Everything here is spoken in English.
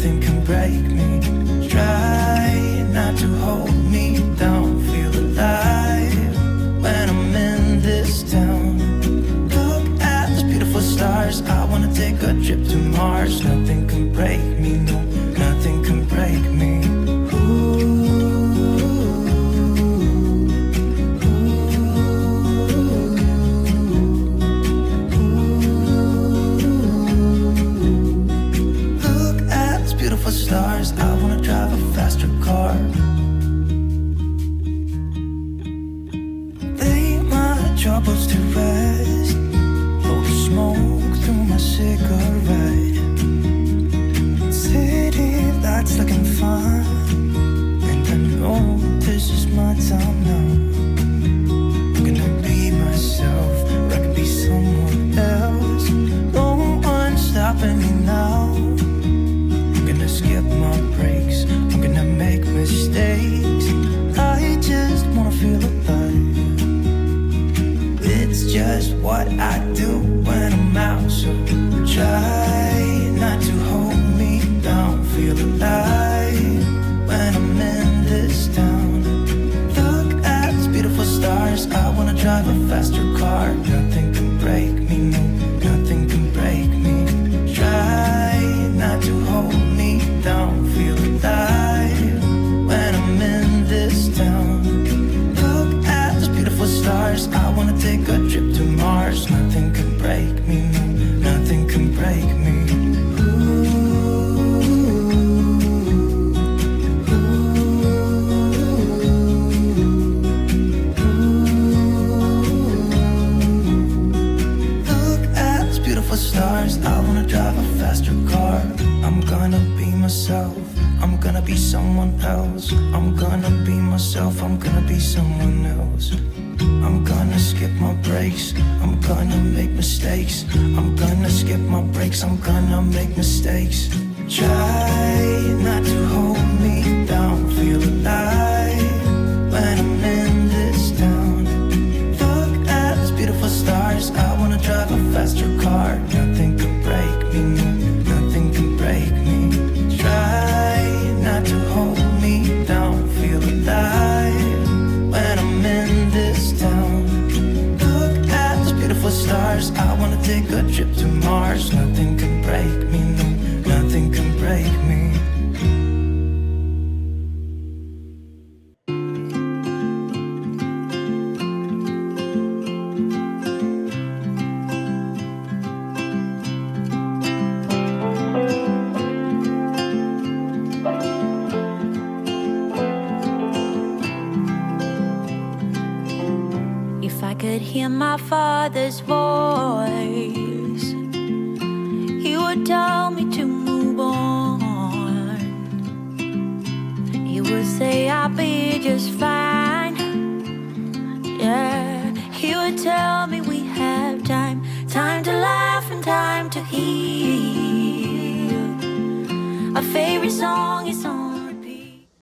nothing can break me. Try not to hold me down, feel alive when I'm in this town. Look at those beautiful stars, I wanna take a trip to Mars. Nothing can break me, no, nothing can break me. Stars, I wanna drive a faster car. Lay my troubles to rest, blow the smoke through my cigarette. City lights looking fine, and I know this is my time now. I'm gonna be myself, or I can be someone else. No one's stopping me now. Skip my breaks, I'm gonna make mistakes. I just wanna feel alive. It's just what I do when I'm out. So try not to hold me down, feel alive when I'm in this town. Look at these beautiful stars, I wanna drive a faster car. Nothing can break me, no, nothing can break me. Try not to hold me down, feel alive when I'm in this town. Look at those beautiful stars, I wanna take a trip to Mars. Nothing can break me, no, nothing can break me. Look at those beautiful stars, I wanna drive a faster car. I'm gonna be myself, I'm gonna be someone else. I'm gonna be myself, I'm gonna be someone else. I'm gonna skip my breaks, I'm gonna make mistakes. I'm gonna skip my breaks, I'm gonna make mistakes. Try not to hold me down, feel alive when I'm in this town. Look at these beautiful stars, I wanna drive a faster car. Nothing can break me, no, nothing can break me. Try not to hold me down, feel alive when I'm in this town. Look at those beautiful stars, I wanna take a trip to Mars. Nothing can break me, no, nothing can break me. Could hear my father's voice, he would tell me to move on. He would say I'll be just fine.